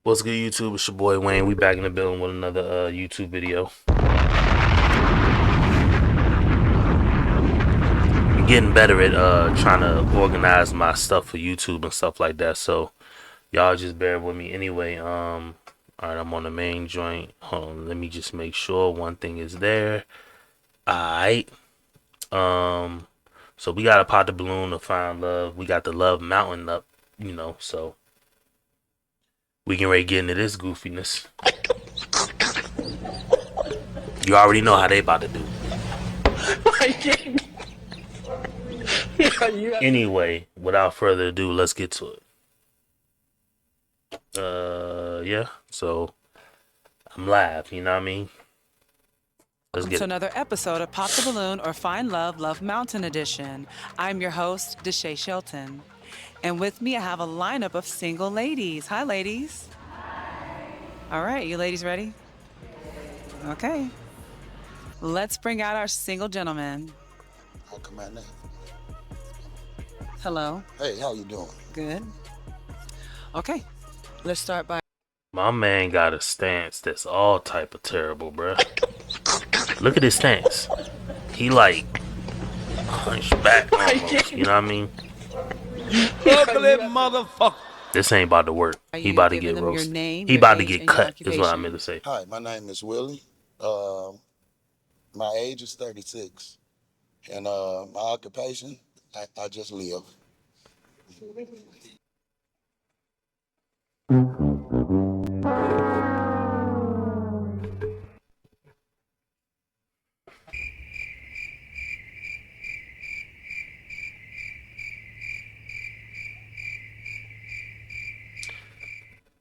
What's good, YouTube? It's your boy Wayne. We back in the building with another YouTube video. I'm getting better at trying to organize my stuff for YouTube and stuff like that. So y'all just bear with me. Anyway, alright, I'm on the main joint. Hold on, let me just make sure one thing is there. Alright. So we got a pot the balloon to find love. We got the love mountain up, so we can ready to get into this goofiness. You already know how they about to do. Anyway, without further ado, let's get to it. Yeah. So I'm live. You know what I mean? Let's get to another episode of Pop the Balloon or Find Love, Love Mountain Edition. I'm your host, Deshae Shelton. And with me, I have a lineup of single ladies. Hi, ladies. All right, you ladies ready? Okay. Let's bring out our single gentlemen. I'll come out now. Hello. Hey, how you doing? Good. Okay. Let's start by... My man got a stance that's all type of terrible, bruh. Look at his stance. He like hunchback almost. You know what I mean? Ugly motherfucker. This ain't about to work. He about to get roasted. He about to get cut, is what I meant to say. Hi, my name is Willie. My age is 36. And my occupation, I just live.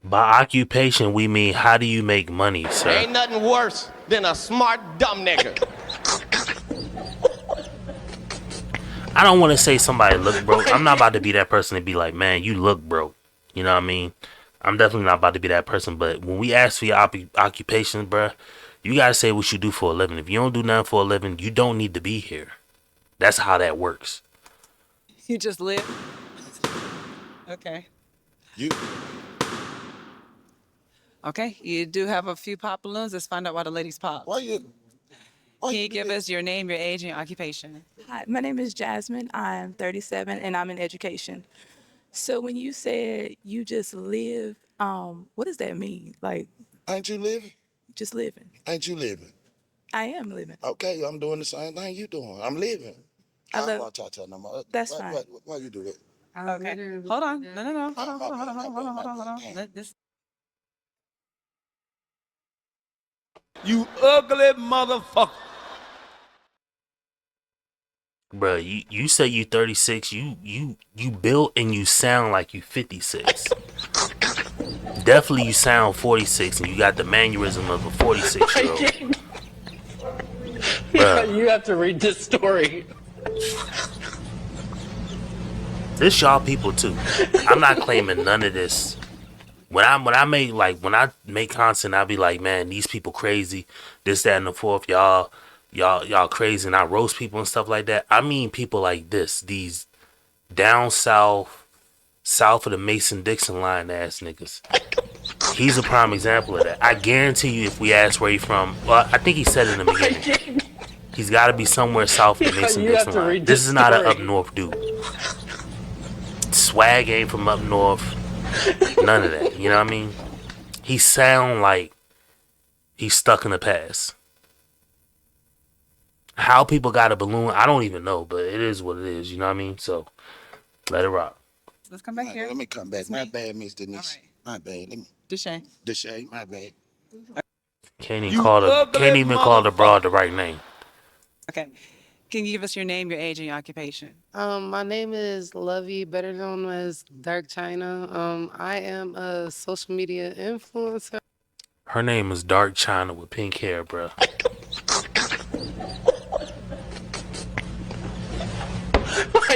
By occupation, we mean how do you make money, sir? Ain't nothing worse than a smart dumb nigga. I don't want to say somebody look broke. I'm not about to be that person to be like, man, you look broke. You know what I mean? I'm definitely not about to be that person. But when we ask for your occupation, bruh, you got to say what you do for a living. If you don't do nothing for a living, you don't need to be here. That's how that works. You just live? Okay. Okay, you do have a few pop balloons. Let's find out why the ladies pop. Can you give us your name, your age, and your occupation? Hi, my name is Jasmine. I'm 37 and I'm in education. So when you said you just live, what does that mean? Like, Ain't you living? just living? Ain't you living? I am living. Okay, I'm doing the same thing you doing. I'm living. I don't love- want to talk no more. That's fine. Why you do that? Okay. Hold on. No. Hold on. You ugly motherfucker. Bruh, you say you 36, you built and you sound like you 56. Definitely you sound 46 and you got the mannerism of a 46-year-old. Bruh, You have to read this story. this y'all people too. I'm not claiming none of this. When I make content, I be like, man, these people crazy, this, that, and the fourth, y'all crazy, and I roast people and stuff like that. I mean people like this, these down south of the Mason-Dixon line ass niggas. He's a prime example of that. I guarantee you if we ask where he from, well, I think he said it in the beginning. He's got to be somewhere south of the Mason-Dixon line. This is not an up north dude. Swag ain't from up north. None of that. You know what I mean? He sound like he's stuck in the past. How people got a balloon, I don't even know, but it is what it is. You know what I mean? So let it rock. Let's come back here. Let me come back. My bad, Miss Denise. All My bad. Let me. Deshae. My bad. Can't even call the broad the right name. Okay. Can you give us your name, your age, and your occupation? My name is Lovey, better known as Dark China. I am a social media influencer. Her name is Dark China with pink hair, bruh.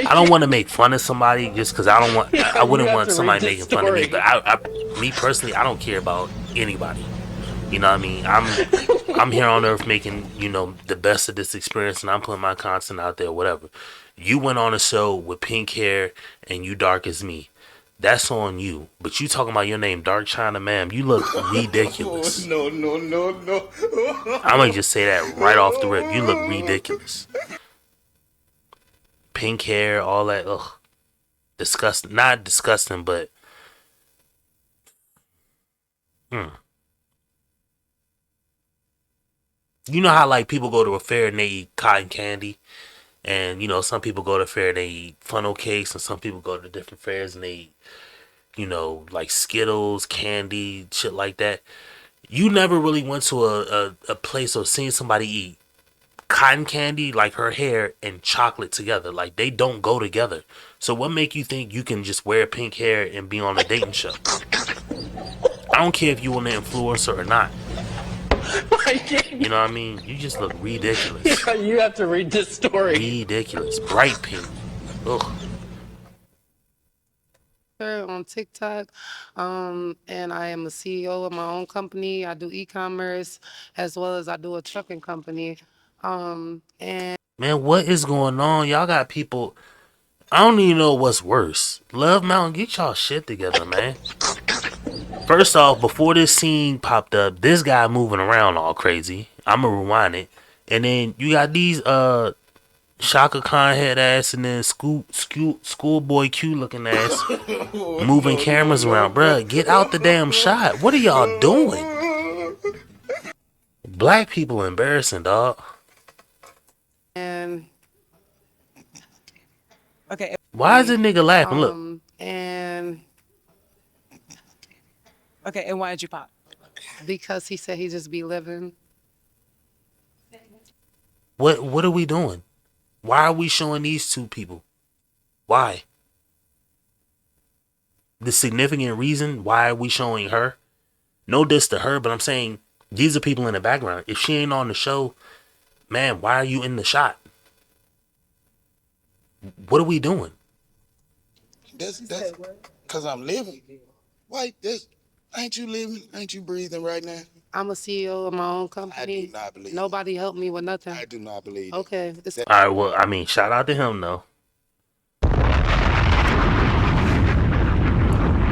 I don't want to make fun of somebody just because I wouldn't want somebody making fun of me. But me personally, I don't care about anybody. You know what I mean? I'm here on earth making, the best of this experience, and I'm putting my content out there, whatever. You went on a show with pink hair and you dark as me. That's on you. But you talking about your name, Dark China, ma'am? You look ridiculous. No. I'm gonna just say that right off the rip. You look ridiculous. Pink hair, all that. Ugh, disgusting. Not disgusting, but you know how like people go to a fair and they eat cotton candy, and you know some people go to a fair and they eat funnel cakes, and some people go to different fairs and they eat, you know, like Skittles, candy, shit like that. You never really went to a place or seen somebody eat cotton candy, like her hair, and chocolate together. Like they don't go together. So what make you think you can just wear pink hair and be on a dating show? I don't care if you want an influencer or not. You know what I mean? You just look ridiculous. You have to read this story. Ridiculous. Bright pink. Ugh. On TikTok, and I am a CEO of my own company. I do e-commerce as well as I do a trucking company. And Man, what is going on? Y'all got people. I don't even know what's worse. Love Mountain, get y'all shit together, man. First off, before this scene popped up, this guy moving around all crazy. I'ma rewind it. And then you got these Shaka Khan head ass and then schoolboy Q looking ass moving cameras around. Bruh, get out the damn shot. What are y'all doing? Black people embarrassing, dog. and Okay. Why is this nigga laughing? Look. and Okay. And why did you pop? because he said he just be living. What are we doing? Why are we showing these two people? Why? The significant reason why are we showing her? No diss to her, but I'm saying these are people in the background. If she ain't on the show, man, why are you in the shot? What are we doing? That's because I'm living. Why? Ain't you living? Ain't you breathing right now? I'm a CEO of my own company. I do not believe Nobody helped me with nothing. I do not believe it. Okay. All right, well, I mean, shout out to him though.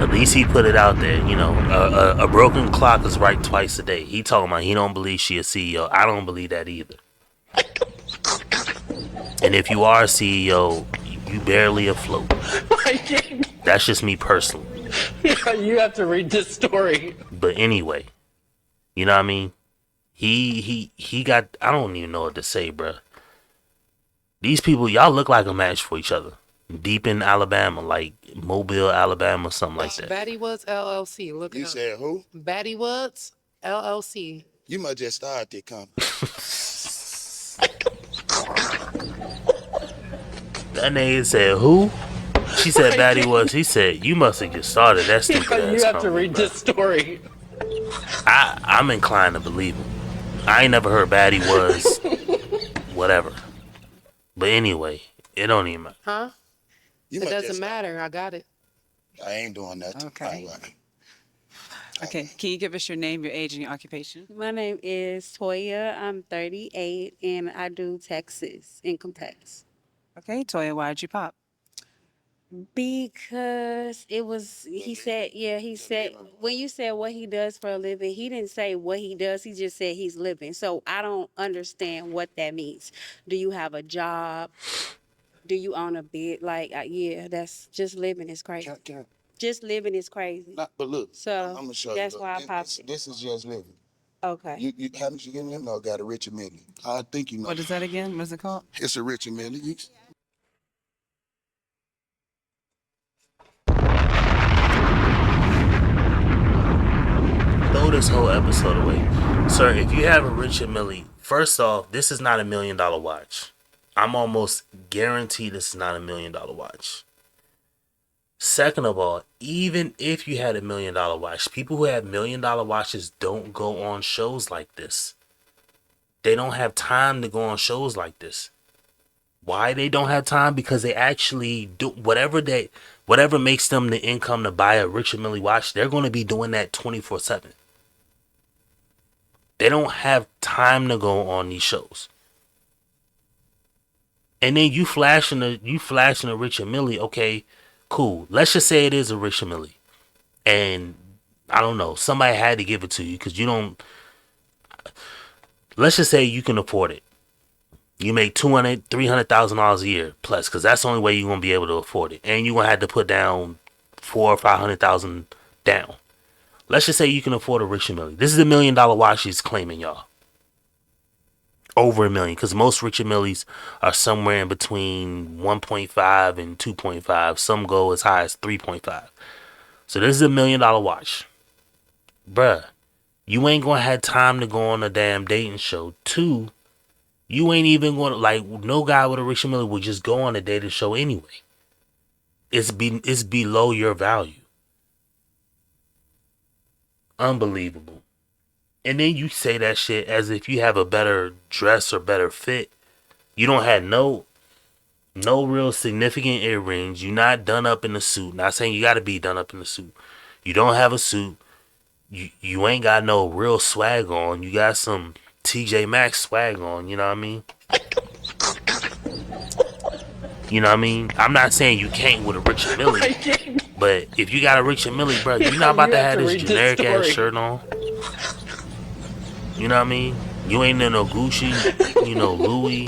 At least he put it out there, you know. A broken clock is right twice a day. He talking about he don't believe she a CEO. I don't believe that either. And if you are a CEO, you barely afloat. That's just me personally. You have to read this story. But anyway, you know what I mean? He got, I don't even know what to say, bruh. These people, y'all look like a match for each other. Deep in Alabama, like Mobile, Alabama, something like that. Batty Woods LLC. Look You it up. said who? Batty Woods LLC. You must just start that company. That nigga said who? She said Batty was. He said you must have just started that stupid ass You have to company, read bruh. this story. I'm inclined to believe him. I ain't never heard Batty was whatever. But anyway, it don't even matter. Huh? You It must doesn't just- matter. I got it. I ain't doing nothing. Okay. All right. Okay. Can you give us your name, your age, and your occupation? My name is Toya. I'm 38 and I do taxes, income tax. Okay, Toya, why did you pop? Because he said, when you said what he does for a living, he didn't say what he does. He just said he's living. So I don't understand what that means. Do you have a job? Do you own a bed? Like, yeah, that's just living is crazy. Just living is crazy. But look, So I'm gonna show that's you. why I popped it. This is just living. Okay. You haven't you given him? No, got a Richard Mille. I think you know. What is that again? What is it called? It's a Richard Mille. Throw this whole episode away. Sir, if you have a Richard Mille, first off, this is not $1 million watch. I'm almost guaranteed this is not $1 million watch. Second of all, even if you had $1 million watch, people who have $1 million watches don't go on shows like this. They don't have time to go on shows like this. Why they don't have time? Because they actually do whatever makes them the income to buy a Richard Mille watch. They're going to be doing that 24/7. They don't have time to go on these shows. And then you flashing a Richard Mille, okay, Cool. Let's just say it is a rich Millie, and I don't know, somebody had to give it to you because you don't. Let's just say you can afford it. You make $300,000 a year plus, because that's the only way you're gonna be able to afford it, and you're gonna have to put down $400,000 or $500,000 down. Let's just say you can afford a rich Millie. This is $1 million watch she's claiming, y'all. Over $1 million, because most rich Millies are somewhere in between 1.5 and 2.5. Some go as high as 3.5. So this is $1 million watch, bruh. You ain't gonna have time to go on a damn dating show. Two, you ain't even gonna, like, no guy with a rich Millie would just go on a dating show anyway. It's below your value. Unbelievable. And then you say that shit as if you have a better dress or better fit. You don't have no real significant earrings. You're not done up in a suit. Not saying you gotta be done up in a suit. You don't have a suit. You ain't got no real swag on. You got some TJ Maxx swag on. You know what I mean? You know what I mean? I'm not saying you can't with a rich Millie, but if you got a rich Millie, bro, you're not about to have this generic ass shirt on. You know what I mean? You ain't in no Gucci, Louis.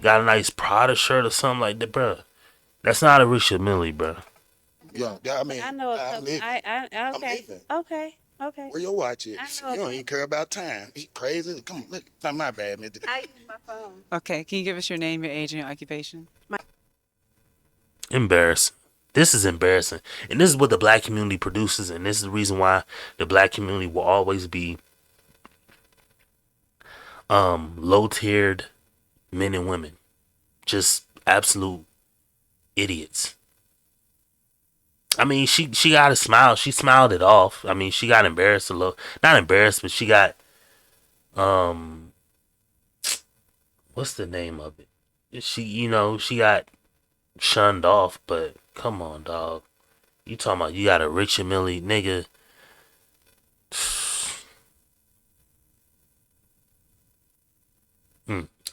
Got a nice Prada shirt or something like that, bro. That's not a rich Millie, bro. Yeah, I mean, I know a I'm couple. living. I'm living. Okay. Where your watch I is? know. You don't even care about time. You crazy? Come on, look. Not my bad, man. I use my phone. Okay, can you give us your name, your age, and your occupation? Embarrassing. This is embarrassing. And this is what the black community produces, and this is the reason why the black community will always be low-tiered men and women. Just absolute idiots. I mean, she got a smile. She smiled it off. I mean, she got embarrassed a little. Not embarrassed, but she got what's the name of it? She got shunned off, but come on, dog. You talking about you got a rich Millie, nigga.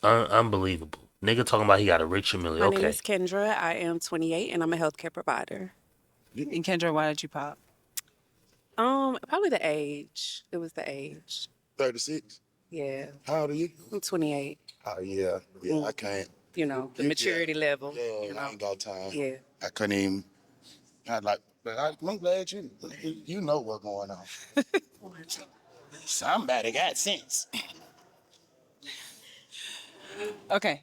Unbelievable. Nigga talking about he got a rich Millie. My name Okay. is Kendra. I am 28 and I'm a healthcare provider. And Kendra, why did you pop? Probably the age. It was the age. 36. Yeah. How old are you? I'm 28. Oh yeah, I can't. The maturity level. Yeah, I ain't got time. Yeah. I couldn't even. But I'm glad you know what's going on. Somebody got sense. Okay.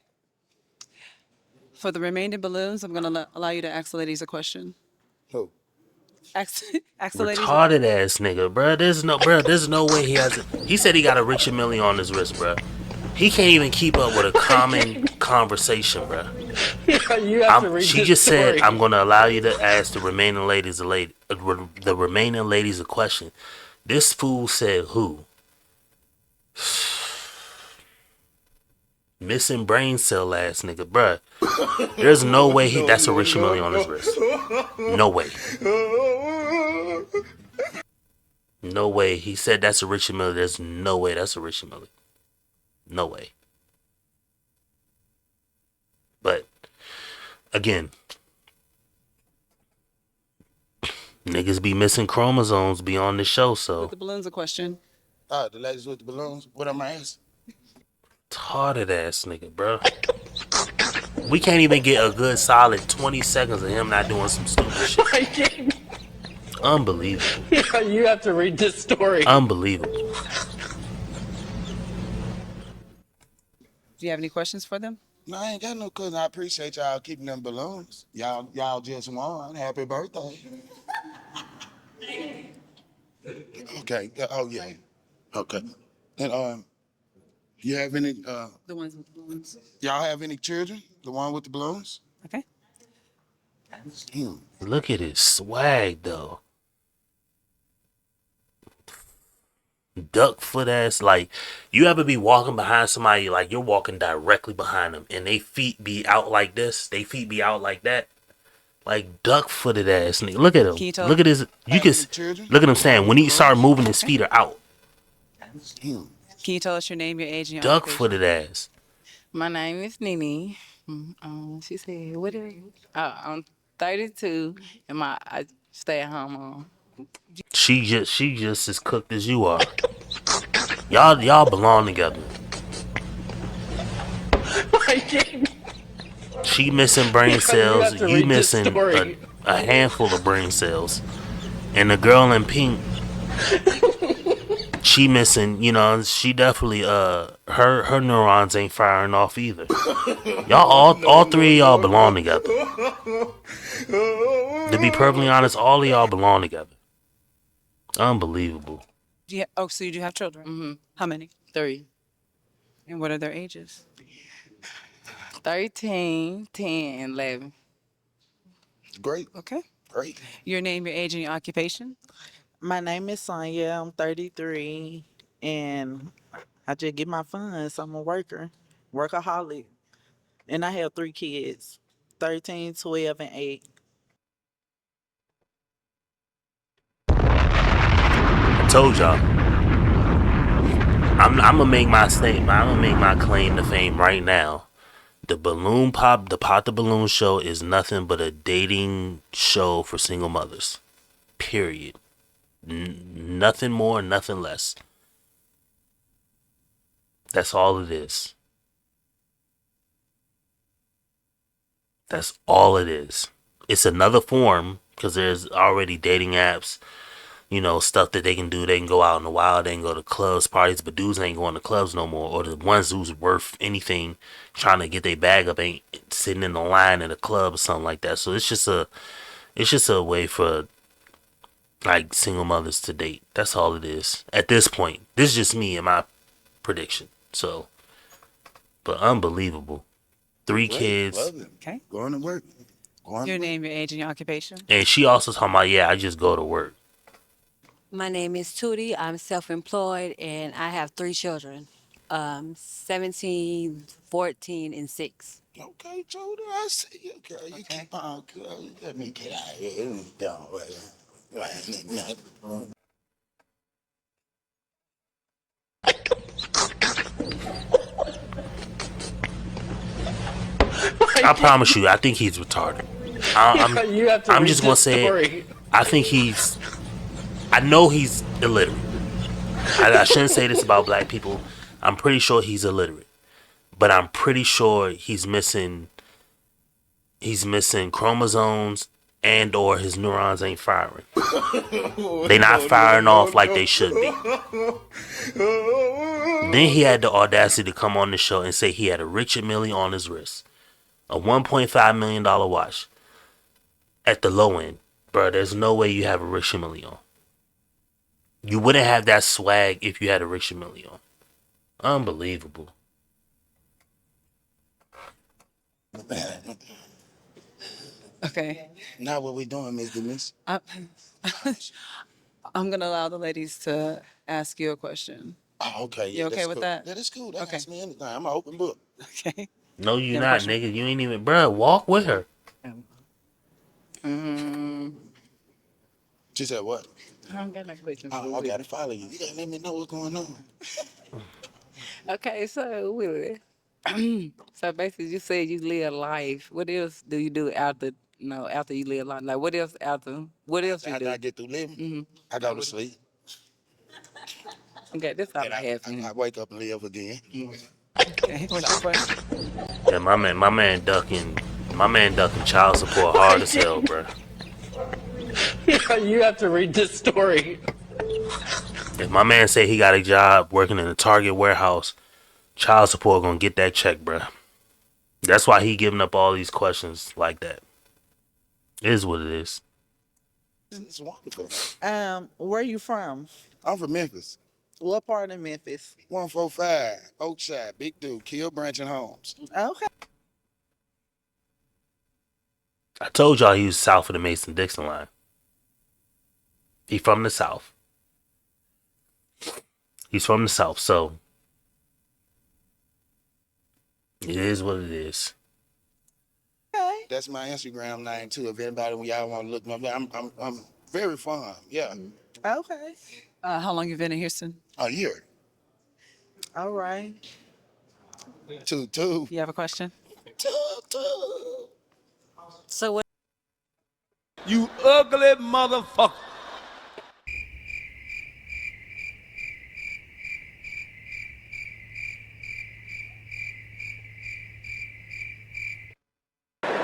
For the remaining balloons, I'm going to allow you to ask the ladies a question. Who? Ask the ladies. Retarded ass nigga, bruh. There's no way he has it. He said he got a rich Millie on his wrist, bruh. He can't even keep up with a common conversation, bruh. You have to read She this just story. said, I'm going to allow you to ask the remaining ladies a question. This fool said who? Missing brain cell ass nigga, bruh. There's no way that's a rich Millie on his wrist. No way. No way. He said that's a rich Millie. There's no way that's a rich Millie. No way. But again, niggas be missing chromosomes beyond the show, so The balloons a question. The ladies with the balloons. What am I asking? retarded ass nigga, bro. We can't even get a good solid 20 seconds of him not doing some stupid shit. Unbelievable. You have to read this story. Unbelievable. Do you have any questions for them? No, I ain't got no cousin. I appreciate y'all keeping them balloons. Y'all just won. Happy birthday. Okay. Oh yeah. Okay. And you have any The ones with the balloons. y'all have any children? The one with the balloons? Okay. Look at his swag though. Duck foot ass, like you ever be walking behind somebody, like you're walking directly behind them and they feet be out like this, they feet be out like that, like duck footed ass nigga. Look at him. Can you tell- Look at his. You can look at him saying when he start moving his feet are out. Can you tell us your name, your age, and your Duck occupation? footed ass. My name is Nene. She said, "What are you?" I'm 32, and I stay at home mom. She just as cooked as you are. Y'all belong together. She missing brain You cells. have to You read this missing story. a handful of brain cells. And the girl in pink, she missing. You know, she definitely her neurons ain't firing off either. Y'all all three of y'all belong together. To be perfectly honest, all of y'all belong together. Unbelievable. So you do have children? Mm-hmm. How many? 3. And what are their ages? 13, 10, and 11. Great, Okay. great. Your name, your age, and your occupation? My name is Sonia. I'm 33, and I just get my funds. I'm a workaholic, and I have 3 kids, 13, 12, and 8. I told y'all. I'm gonna make my statement. I'm gonna make my claim to fame right now. The Pop the Balloon show is nothing but a dating show for single mothers. Period. Nothing more, nothing less. That's all it is. That's all it is. It's another form because there's already dating apps, you know, stuff that they can do. They can go out in the wild, they can go to clubs, parties, but dudes ain't going to clubs no more. Or the ones who's worth anything trying to get their bag up ain't sitting in the line at a club or something like that. So it's just a way for like single mothers to date. That's all it is. At this point. This is just me and my prediction. So but unbelievable. 3 Great. kids. Love it. Okay. Going to work. Going Your to work. name, your age, and your occupation? And she also talking about, yeah, I just go to work. My name is Tootie. I'm self-employed and I have 3 children, 17, 14, and 6. Okay, Jody, I see you, girl. You keep on, girl. Let me get out of here. Don't worry. I promise you, I think he's retarded. You have to I'm read just gonna this say story. it. I know he's illiterate. I shouldn't say this about black people. I'm pretty sure he's illiterate. But I'm pretty sure he's missing chromosomes and or his neurons ain't firing. They not firing off like they should be. Then he had the audacity to come on the show and say he had a Richard Mille on his wrist. A $1.5 million watch. At the low end. Bro, there's no way you have a Richard Mille on. You wouldn't have that swag if you had a Richard Mille on. Unbelievable. Okay. Now what we doing, Miss Denise? I'm going to allow the ladies to ask you a question. Oh, okay. You Yeah, okay that's with cool. that? Yeah, that's cool. That Okay. ask me anything. I'm an open book. Okay. No, you You have a not, question? nigga. You ain't even, bro. Walk with her. She said what? I don't got no questions. Oh, I gotta follow you. You gotta let me know what's going on. Okay, so Willie. So basically, you said you live life. What else do you do after, after you live life? Like, what else after? What else you After do? I get through living, Mm-hmm. I go to sleep. Okay, that's all And I have. I wake up and live again. Okay. What's your question? Yeah, my man ducking child support hard as hell, bro. You have to read this story. If my man say he got a job working in a Target warehouse, child support gonna get that check, bro. That's why he giving up all these questions like that. It is what it is. It's wonderful. Where you from? I'm from Memphis. What part of Memphis? 145, Oakside, Big Dude, Kill Branch and Holmes. Okay. I told y'all he was south of the Mason-Dixon line. He from the south. He's from the south, so it is what it is. Okay. That's my Instagram name too. If anybody, when y'all want to look me up, I'm very fun. Yeah, Okay. How long you been in Houston? a year. All right. Two. You have a question? Two. So what You ugly motherfucker.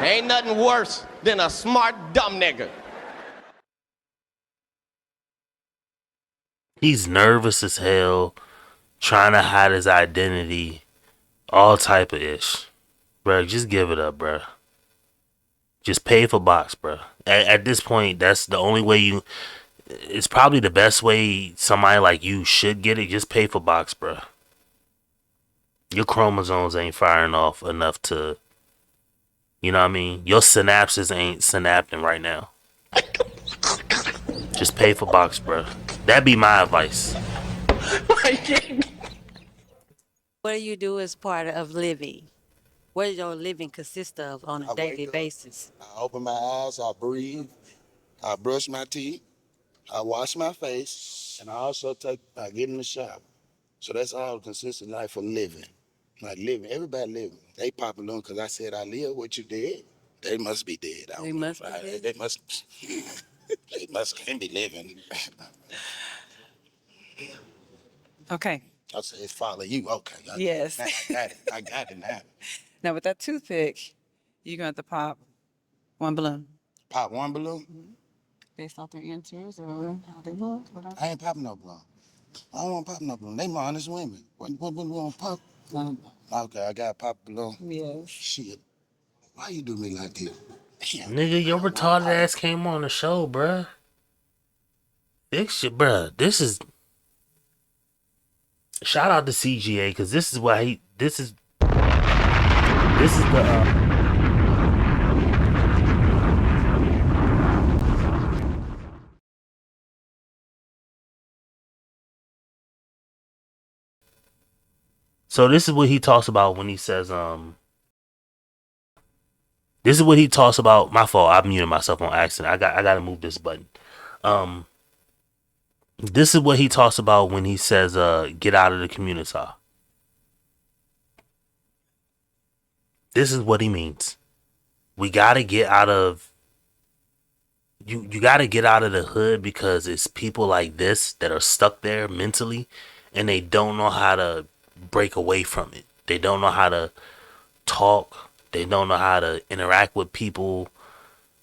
Ain't nothing worse than a smart dumb nigga. He's nervous as hell, trying to hide his identity, all type of ish. Bro, just give it up, bro. Just pay for box, bro. At this point, that's the only way you. It's probably the best way somebody like you should get it. Just pay for box, bro. Your chromosomes ain't firing off enough to. You know what I mean? Your synapses ain't synapting right now. Just pay for box, bro. That'd be my advice. What do you do as part of living? What does your living consist of on a daily basis? I open my eyes, I breathe, I brush my teeth, I wash my face, and I get in the shower. So that's all consistent life of living. Like living, everybody living. They pop balloon because I said I live. What you did? They must be dead. They must be dead. They must. They must can't be living. Okay. I said it's follow you. Okay. Yes. Now I got it. I got it now. Now with that toothpick, you're going to have to pop one balloon. Pop one balloon? Based off their answers or how they look. I ain't popping no balloon. I don't want to pop no balloon. They my honest women. What balloon want to pop? Okay, I got to pop a balloon. Yes. Shit. Why you do me like this? Damn. Nigga, your retarded ass came on the show, bruh. This shit, bruh. This is. Shout out to CGA, because this is why he. This is the. So this is what he talks about when he says, This is what he talks about. My fault. I muted myself on accident. I gotta move this button. This is what he talks about when he says, get out of the community. This is what he means. We gotta get out of. You gotta get out of the hood because it's people like this that are stuck there mentally, and they don't know how to break away from it. They don't know how to talk. They don't know how to interact with people.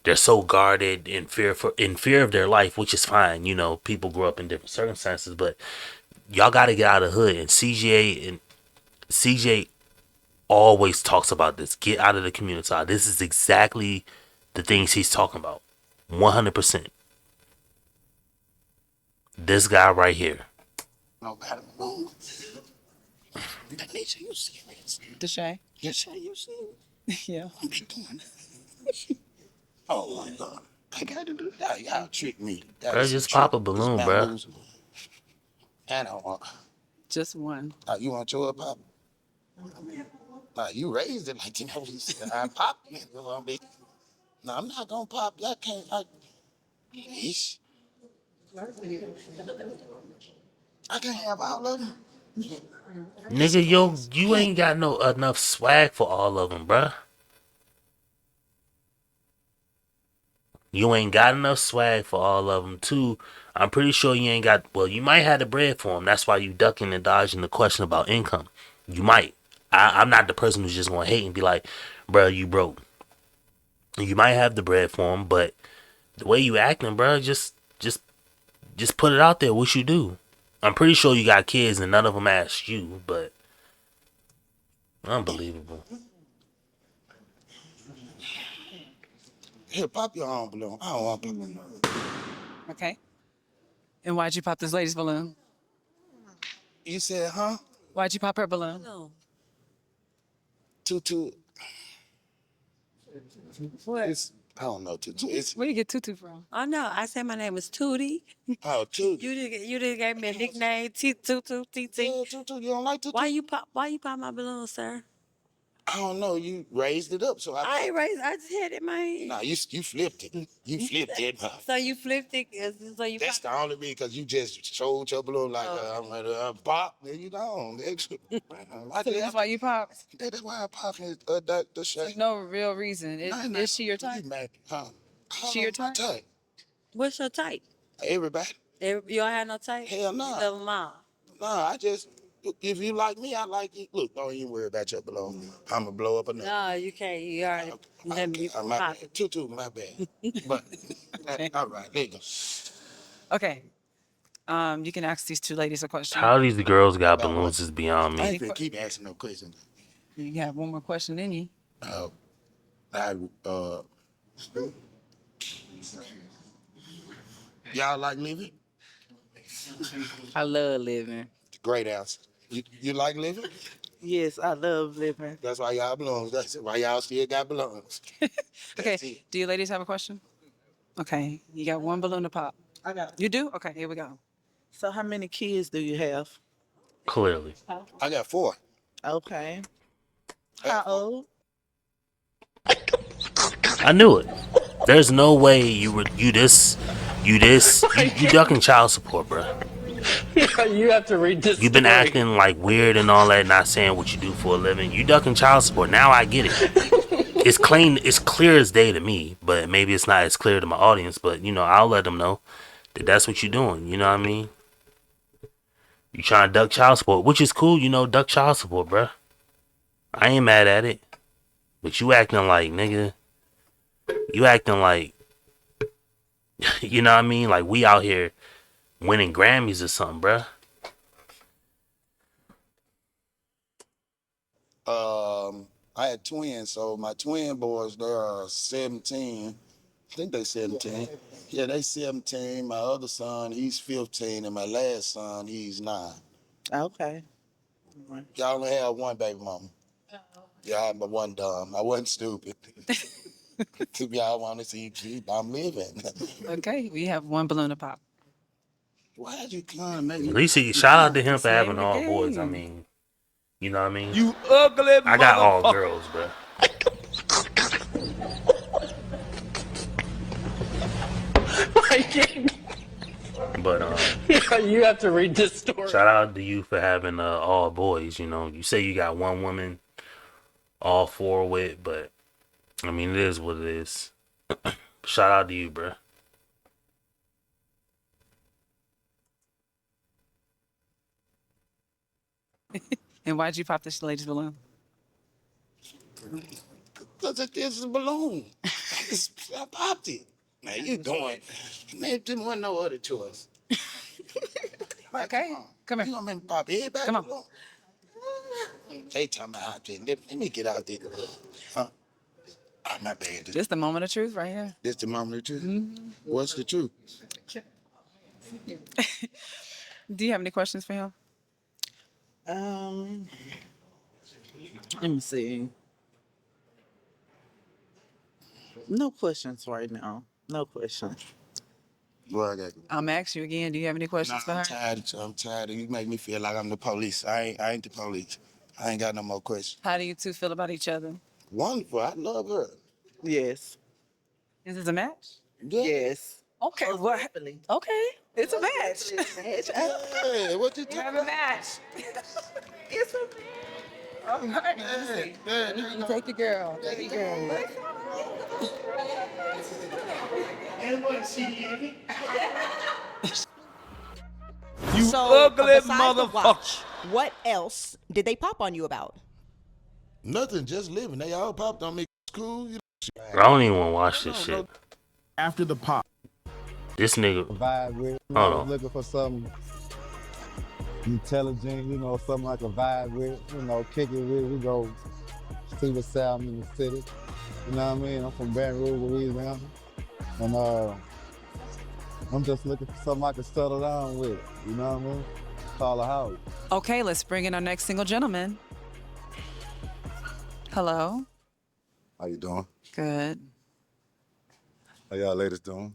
They're so guarded in fear of their life, which is fine. You know, people grow up in different circumstances, but y'all got to get out of the hood. And CJ always talks about this. Get out of the community. This is exactly the things he's talking about. 100%. This guy right here. Nobody move. Tanisha, you serious? Deshae? Yes, you serious? Yeah. I'm be doing it. Oh my God. I got to do that. Y'all trick me. Bro, just pop a balloon, bro. And I want. Just one. You want your pop? You raised it like you know. You said I pop. No, I'm not gonna pop. Y'all can't. Yeesh. I can't have all of them. Nigga, you ain't got no enough swag for all of them, bruh. You ain't got enough swag for all of them, too. I'm pretty sure you ain't got. Well, you might have the bread for them. That's why you ducking and dodging the question about income. You might. I'm not the person who's just gonna hate and be like, bruh, you broke. You might have the bread for them, but the way you acting, bruh, just put it out there. What you do? I'm pretty sure you got kids and none of them asked you, but unbelievable. Here, pop your own balloon. I don't want to pop balloon. Okay. And why'd you pop this lady's balloon? You said, huh? Why'd you pop her balloon? No. Tutu. What? I don't know, Tutu. It's, Where you get Tutu from? Oh no, I said my name is Tootie. oh, Tutu. You did gave me a nickname, Tutu, TT. Yeah, Tutu. You don't like Tutu? Why you pop my balloon, sir? I don't know. You raised it up, so I ain't raised. I just had it in my hand. Nah, you flipped it. You flipped it. So you flipped it. So you. That's the only reason because you just showed your balloon like pop. There you go. So that's why you popped? That's why I popped the shit. No real reason. Is she your type? Huh? She your type? Type. What's your type? Everybody. You don't have no type? Hell no. You love them all. No, I just, if you like me, I like you. Look, don't even worry about your balloon. I'm going to blow up another. No, you can't. You already let me My pop bad. it. Tutu, my bad. But, all right, there you go. Okay. You can ask these two ladies a question. How these girls got About balloons what? is beyond I me. ain't finna keep asking no questions. You have one more question in you. Y'all like living? I love living. Great answer. You like living? Yes, I love living. That's why y'all belongs. That's why y'all still got belongs. Okay. Do you ladies have a question? Okay. You got one balloon to pop. I got. You do? Okay, here we go. So how many kids do you have? Clearly. I got 4. Okay. How old? I knew it. There's no way you ducking child support, bro. You have to read this You've been story. acting like weird and all that, not saying what you do for a living. You ducking child support. Now I get it. It's clean. It's clear as day to me, but maybe it's not as clear to my audience. But I'll let them know that that's what you're doing. You know what I mean? You trying to duck child support, which is cool. Duck child support, bro. I ain't mad at it. But you acting like, nigga. You acting like, you know what I mean? Like we out here winning Grammys or something, bro. I had twins, so my twin boys, they're 17. I think they 17. Yeah, they 17. My other son, he's 15, and my last son, he's 9. Okay. Y'all only have one baby mama. Yeah, I'm the one dumb. I wasn't stupid. If y'all want to see, I'm living. Okay, we have one balloon to pop. Why'd you come and make me? At least shout out to him for Name having the all boys. I game. mean, you know what I mean? You ugly I got all motherfucker. girls, bro. But You have to read this story. shout out to you for having all boys. You say you got one woman, all 4 with, but I mean it is what it is. Shout out to you, bro. And why'd you pop this lady's balloon? Because it is a balloon. I popped it. Man, you doing? Man, didn't want no other choice. Okay, come here. You gonna make me pop everybody? Come on. Balloon? They talking about out there. Let me get out there. Huh? Oh, my bad. Just the moment of truth right here. This the moment of truth? What's the truth? Do you have any questions for him? Let me see. No questions right now. No questions. Well, I got. I'm asking you again. Do you have any questions for I'm her? tired. I'm tired. You make me feel like I'm the police. I ain't the police. I ain't got no more questions. How do you two feel about each other? Wonderful. I love her. Yes. Is this a match? Yeah. Yes. Okay, what? Okay, it's a match. Hey, what you You have a match. It's a match. All right. Hey, You take your girl. Take your girl. You ugly motherfucker. What else did they pop on you about? Nothing. Just living. They all popped on me. It's cool. I don't even want to watch this shit. After the pop. This nigga. Vibe with, Hold on. looking for something intelligent, something like a vibe with, kick it with. We go see what's out in the city. You know what I mean? I'm from Baton Rouge, Louisiana. And I'm just looking for something I can settle down with. You know what I mean? Call a house. Okay, let's bring in our next single gentleman. Hello. How you doing? Good. How y'all ladies doing?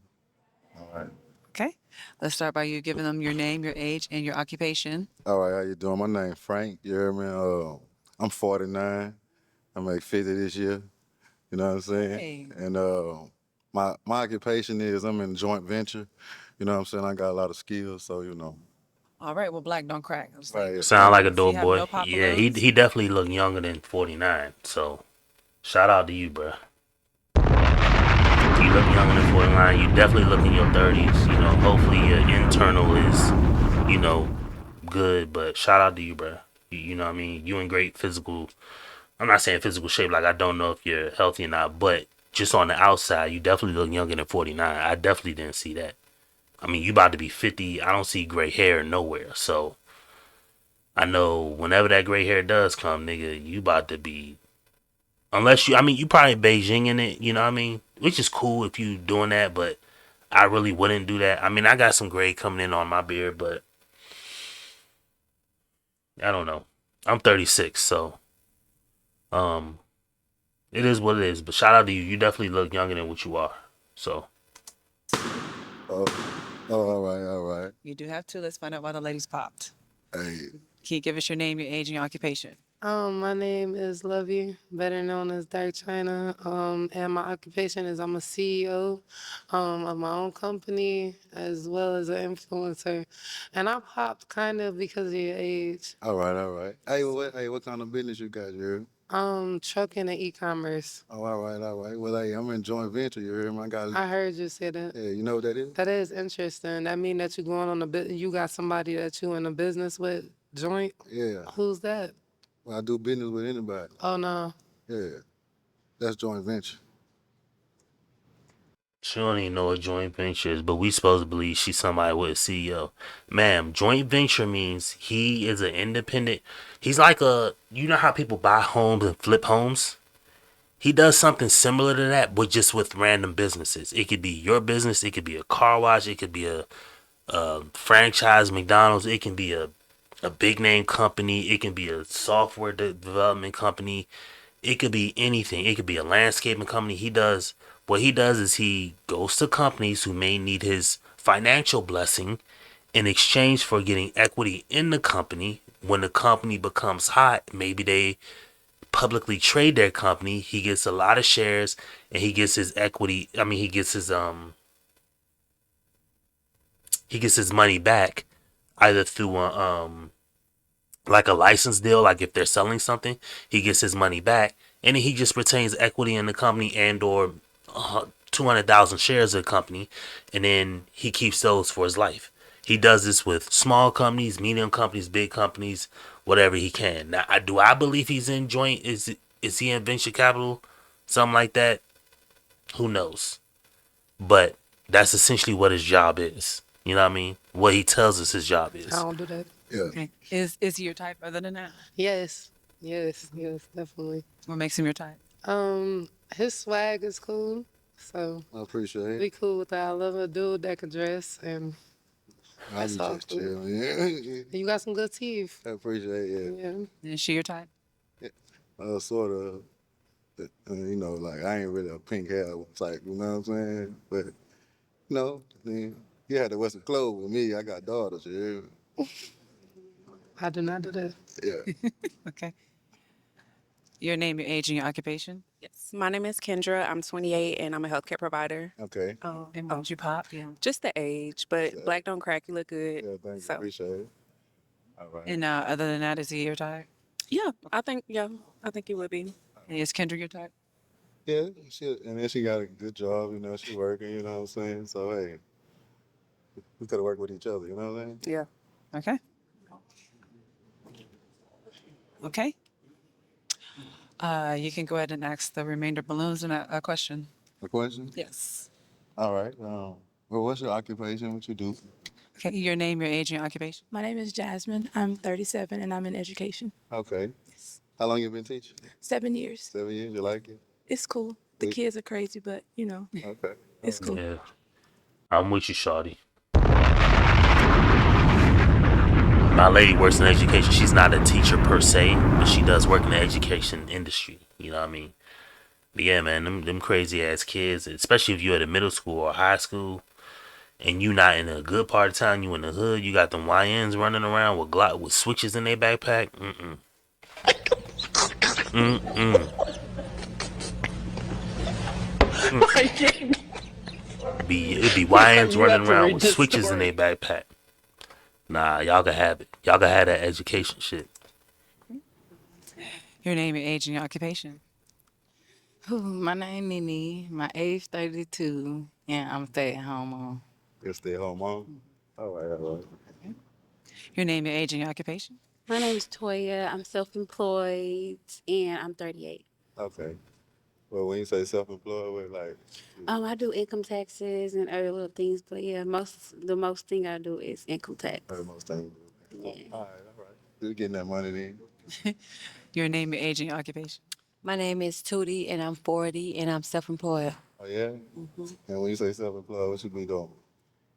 All right. Okay. Let's start by you giving them your name, your age, and your occupation. All right, how you doing? My name's Frank. You hear me? I'm 49. I make 50 this year. You know what I'm saying? Hey. And my occupation is I'm in joint venture. You know what I'm saying? I got a lot of skills, so All right. Well, black don't crack. Right. Sound like a So dope you have boy. no pop Yeah, balloons? he definitely look younger than 49. So, shout out to you, bro. You You look younger than 49. You definitely look in your 30s. You know, hopefully your internal is, you know, good. But shout out to you, bro. You know what I mean? You in great physical. I'm not saying physical shape. Like, I don't know if you're healthy or not. But just on the outside, you definitely look younger than 49. I definitely didn't see that. I mean, you about to be 50. I don't see gray hair nowhere. So I know whenever that gray hair does come, nigga, you about to be. Unless you, I mean, you probably Beijing in it, you know what I mean? Which is cool if you doing that, but I really wouldn't do that. I mean, I got some gray coming in on my beard, but I don't know. I'm 36, so um, it is what it is. But shout out to you. You definitely look younger than what you are. So. Oh, all right, all right. You do have two. Let's find out why the ladies popped. Hey, Can you give us your name, your age, and your occupation? My name is Lovey, better known as Dark China. And my occupation is I'm a CEO of my own company as well as an influencer. And I popped kind of because of your age. all right, all right. What kind of business you got, you heard? Trucking and e-commerce. Oh, all right, all right. Well, hey, I'm in joint venture, you heard me? I heard you say that. Yeah, you know what that is? That is interesting. That mean that you're going on a bit. You got somebody that you in a business with, joint. Yeah. Who's that? Well, I do business with anybody. Oh no. Yeah, that's joint venture. She don't even know what joint venture is, but we supposed to believe she's somebody with a CEO. Ma'am, joint venture means he is an independent. He's like you know how people buy homes and flip homes? He does something similar to that, but just with random businesses. It could be your business, it could be a car wash, it could be a franchise McDonald's, it can be a big name company, it can be a software development company, it could be anything. It could be a landscaping company. What he does is he goes to companies who may need his financial blessing in exchange for getting equity in the company. When the company becomes hot, maybe they publicly trade their company. He gets a lot of shares and he gets his equity. I mean, he gets his money back either through like a license deal, like if they're selling something, he gets his money back, and then he just retains equity in the company and or 200,000 shares of the company, and then he keeps those for his life. He does this with small companies, medium companies, big companies, whatever he can. Now, I believe he's in joint? Is he in venture capital, something like that? Who knows? But that's essentially what his job is. You know what I mean? What he tells us his job is. I don't do that. Yeah. Okay. Is he your type other than that? Yes, definitely. What makes him your type? His swag is cool, so I appreciate it. we cool with that. I love a dude that can dress, and I that's all just cool. chill, yeah. You got some good teeth. I appreciate it, yeah. Yeah. Is she your type? Sort of. You know, like, I ain't really a pink hair type, you know what I'm saying? But, you know, I mean, you had to wear some clothes with me. I got daughters, you hear me? I do not do that. Yeah. Okay. Your name, your age, and your occupation? Yes. My name is Kendra. I'm 28 and I'm a healthcare provider. Okay. And why don't you pop? Yeah. Just the age, but black don't crack. You look good. Yeah, thank you. So. Appreciate it. All right. And other than that, is he your type? Yeah, I think you would be. And is Kendra your type? Yeah, and then she got a good job, you know, she working, you know what I'm saying? So, hey, we could have worked with each other, you know what I'm saying? Yeah. Okay. Okay. You can go ahead and ask the remainder balloons and a question. A question? Yes. All right. Well, what's your occupation? What you do? Okay. Your name, your age, and your occupation. My name is Jasmine. I'm 37 and I'm in education. Okay. How long you been teaching? 7 years. 7 years. You like it? It's cool. The kids are crazy, but Okay. it's cool. Yeah. I'm with you, shawty. My lady works in education. She's not a teacher per se, but she does work in the education industry. You know what I mean? But yeah, man, them crazy ass kids, especially if you're at a middle school or high school, and you not in a good part of town, you in the hood, you got them YNs running around with switches in their backpack. It'd be YNs running around with switches in their backpack. Nah, y'all can have it. Y'all can have that education shit. Your name, your age, and your occupation. My name Nene. My age 32, and I'm stay-at-home mom. You stay home mom? All right, all right. Your name, your age, and your occupation? My name is Toya. I'm self-employed and I'm 38. Okay. Well, when you say self-employed, what like? I do income taxes and other little things, but yeah, the most thing I do is income tax. The most thing. Yeah. All right. You're getting that money then. Your name, your age, and your occupation? My name is Tootie, and I'm 40, and I'm self-employed. Oh yeah. And when you say self-employed, what you be doing?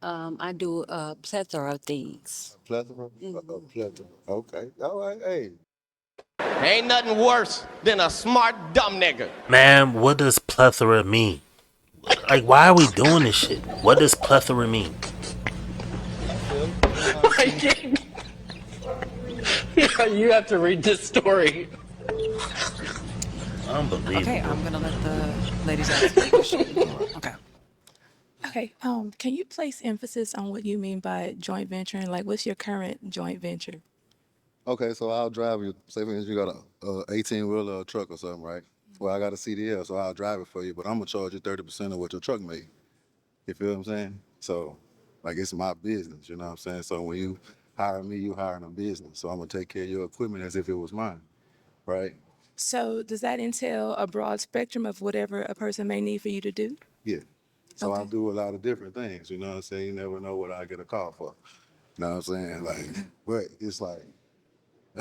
I do a plethora of things. A plethora. A plethora. Okay. All right. Hey. Ain't nothing worse than a smart dumb nigga. Man, what does plethora mean? Like, why are we doing this shit? What does plethora mean? Yeah, you have to read this story. Unbelievable. Okay, I'm gonna let the ladies ask a question. Okay. Okay. Can you place emphasis on what you mean by joint venturing? Like, what's your current joint venture? Okay, so I'll drive you. Say for instance, you got a 18-wheeler or a truck or something, right? Well, I got a CDL, so I'll drive it for you, but I'm gonna charge you 30% of what your truck made. You feel what I'm saying? So, like, it's my business. You know what I'm saying? So when you hire me, you hiring a business. So I'm gonna take care of your equipment as if it was mine, right? So, does that entail a broad spectrum of whatever a person may need for you to do? Yeah. So I Okay. do a lot of different things. You know what I'm saying? You never know what I get a call for. You know what I'm saying? Like, but it's like,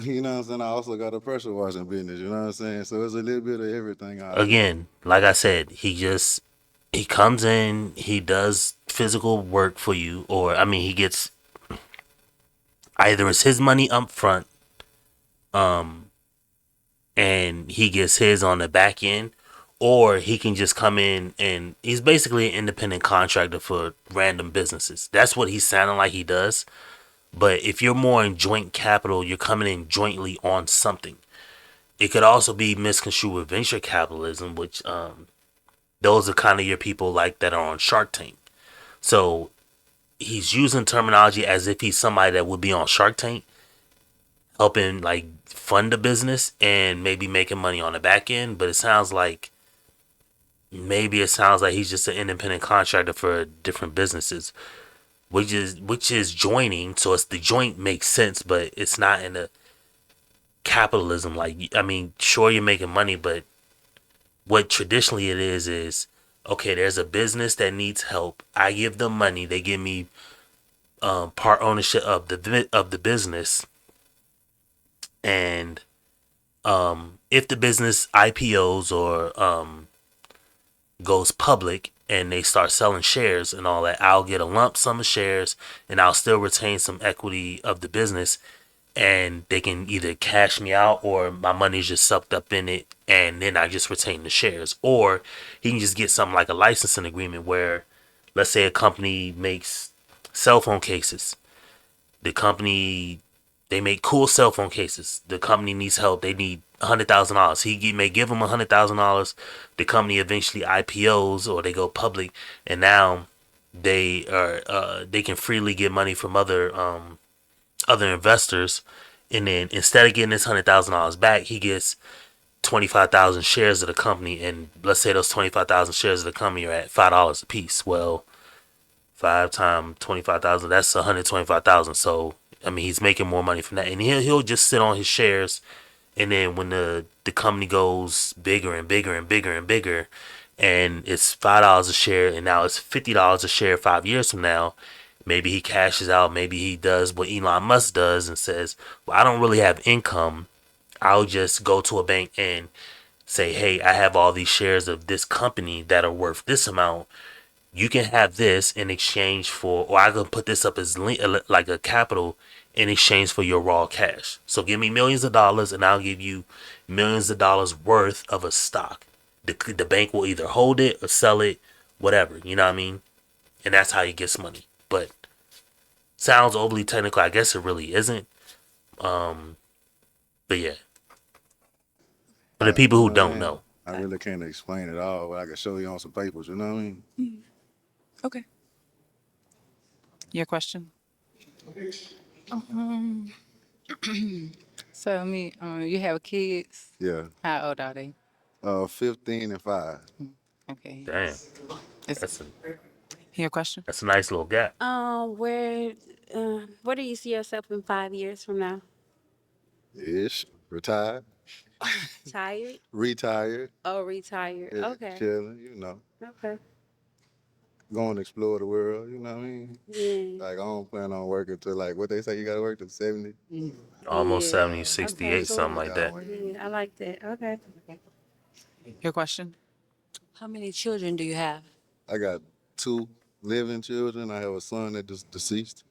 you know what I'm saying? I also got a pressure washing business. You know what I'm saying? So it's a little bit of everything I do. Again, like I said, he comes in, he does physical work for you, or I mean, he gets either it's his money up front, and he gets his on the back end, or he can just come in and he's basically an independent contractor for random businesses. That's what he's sounding like he does. But if you're more in joint capital, you're coming in jointly on something. It could also be misconstrued with venture capitalism, which those are kind of your people like that are on Shark Tank. So he's using terminology as if he's somebody that would be on Shark Tank, helping like fund the business and maybe making money on the back end. But it sounds like he's just an independent contractor for different businesses, which is joining. So it's the joint makes sense, but it's not in a capitalism. Like, I mean, sure, you're making money, but what traditionally it is okay, there's a business that needs help. I give them money. They give me part ownership of the business, and if the business IPOs or goes public and they start selling shares and all that, I'll get a lump sum of shares and I'll still retain some equity of the business, and they can either cash me out or my money's just sucked up in it and then I just retain the shares. Or he can just get something like a licensing agreement where, let's say a company makes cell phone cases. The company, they make cool cell phone cases. The company needs help. They need $100,000. He may give them $100,000. The company eventually IPOs or they go public, and now they can freely get money from other investors, and then instead of getting this $100,000 back, he gets 25,000 shares of the company, and let's say those 25,000 shares of the company are at $5 a piece. Well, 5 times 25,000, that's 125,000. So I mean, he's making more money from that, and he'll just sit on his shares, and then when the company goes bigger and bigger and bigger and bigger, and it's $5 a share, and now it's $50 a share 5 years from now. Maybe he cashes out. Maybe he does what Elon Musk does and says, well, I don't really have income. I'll just go to a bank and say, hey, I have all these shares of this company that are worth this amount. You can have this in exchange for, or I can put this up as like a capital in exchange for your raw cash. So give me millions of dollars and I'll give you millions of dollars worth of a stock. The bank will either hold it or sell it, whatever. You know what I mean? And that's how he gets money. But sounds overly technical. I guess it really isn't. But yeah. For the people who don't know. I really can't explain it all, but I can show you on some papers, you know what I mean? Okay. Your question? So you have kids? Yeah. How old are they? 15 and 5. Okay. Damn. Your question? That's a nice little gap. Where do you see yourself in 5 years from now? Ish. Retired. Tired? Retired. Oh, retired. Yeah, Okay. chilling, you know. Okay. Going to explore the world, you know what I mean? Yeah. Like, I don't plan on working till, like, what they say you got to work till 70? Almost Yeah. 70, 68, Okay, something cool. like that. Yeah, I like that. Okay. Your question? How many children do you have? I got 2 living children. I have a son that is deceased.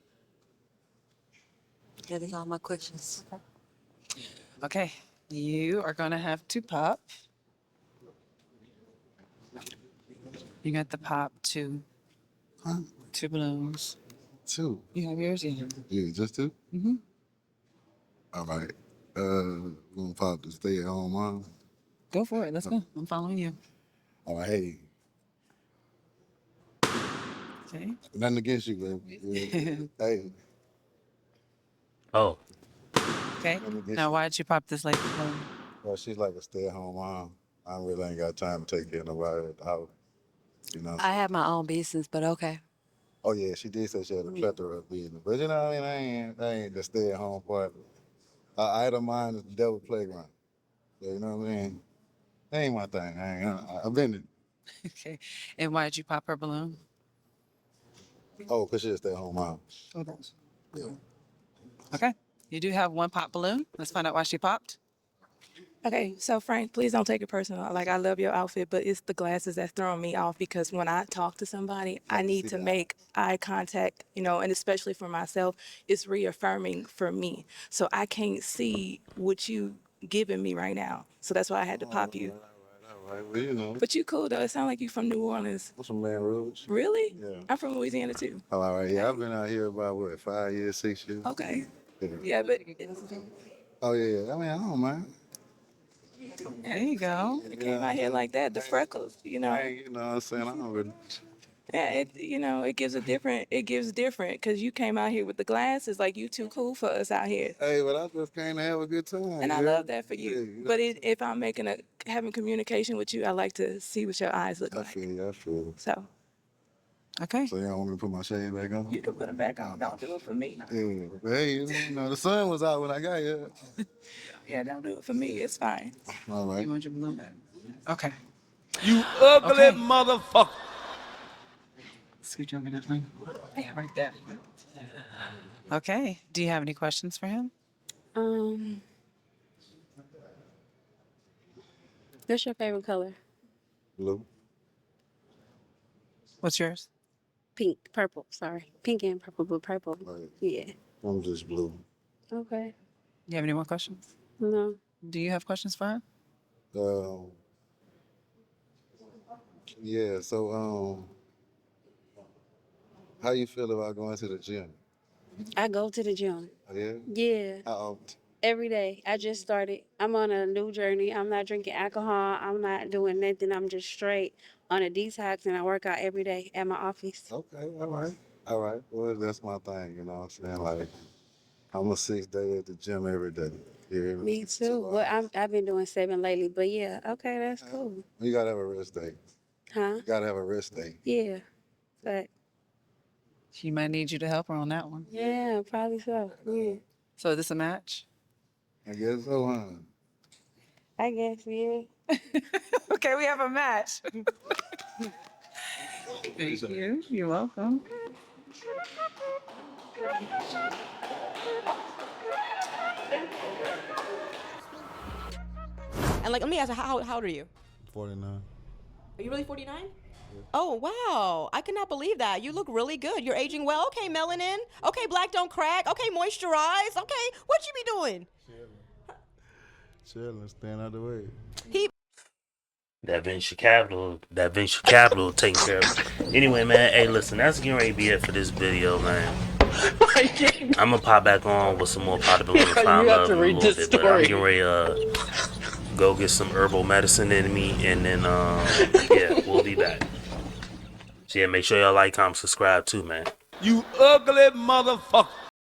That is all my questions. Okay. You are going to have to pop. You got to pop 2. Huh? 2 balloons. 2? You have yours? Yeah. Yeah, just 2? Mm-hmm. All right. Gonna pop the stay-at-home mom. Go for it. Let's go. I'm following you. All right, hey. Okay. Nothing against you, baby. Yeah. Hey. Oh. Okay. Now, why did you pop this lady balloon? Well, she's like a stay-at-home mom. I really ain't got time to take care of nobody at the house. You know? I have my own business, but okay. Oh, yeah, she did say she had a plethora of business. But you know what I mean? I ain't the stay-at-home part. I don't mind the devil playground. You know what I mean? That ain't my thing. I've been in. Okay. And why did you pop her balloon? Oh, because she's a stay-at-home mom. Oh, that's. Yeah. Okay. You do have 1 pop balloon. Let's find out why she popped. Okay, so Frank, please don't take it personal. Like, I love your outfit, but it's the glasses that's throwing me off because when I talk to somebody, I need to make eye contact, you know, and especially for myself, it's reaffirming for me. So I can't see what you giving me right now. So that's why I had to pop you. All right, well, you know. But you cool, though. It sounds like you from New Orleans. I'm from Baton Rouge. Really? Yeah. I'm from Louisiana, too. Oh, all right. Yeah, I've been out here about, what, 5 years, 6 years? Okay. Yeah. Yeah, but Oh, yeah. I mean, I don't mind. There you go. it came out here like that, the freckles, you know. You know what I'm saying? I don't really. Yeah, it gives different, because you came out here with the glasses, like you too cool for us out here. Hey, but I just came to have a good time. And I yeah? love that for you. Yeah, But if I'm having communication with you, I like to see what your eyes look I like. feel you. I feel you. So Okay. So you don't want me to put my shade back on? you can put them back on. Don't do it for me. Yeah. But hey, you know, the sun was out when I got here. Yeah, don't do it for me. It's fine. All right. You want your balloon back? Okay. You ugly motherfucker. Scoot over that thing. Yeah, right there. Okay. Do you have any questions for him? What's your favorite color? Blue. What's yours? Pink, purple. Sorry, pink and purple, but purple. Right. Yeah. I'm just blue. Okay. You have any more questions? No. Do you have questions for him? Yeah, so how you feel about going to the gym? I go to the gym. Yeah? Yeah. How often? Every day. I just started. I'm on a new journey. I'm not drinking alcohol. I'm not doing nothing. I'm just straight on a detox, and I work out every day at my office. Okay, all right. All right. Well, that's my thing, you know what I'm saying? Like, I'm a 6-day at the gym every day. Yeah. Me too. Well, I've been doing 7 lately, but yeah. Okay, that's cool. You gotta have a rest day. Huh? You gotta have a rest day. Yeah. But She might need you to help her on that one. yeah, probably so. Yeah. So is this a match? I guess so, huh? I guess, yeah. Okay, we have a match. Thank you. You're welcome. And like, let me ask you, how old are you? 49. Are you really 49? Oh, wow. I cannot believe that. You look really good. You're aging well. Okay, melanin. Okay, black don't crack. Okay, moisturize. Okay, what you be doing? Chilling, staying out the way. That venture capital taking care of it. Anyway, man, hey, listen, that's getting ready to be it for this video, man. I'm gonna pop back on with some more pot balloon and find love in a little bit, but I'm getting ready to go get some herbal medicine in me, and then yeah, we'll be back. So yeah, make sure y'all like, comment, subscribe too, man. You ugly motherfucker.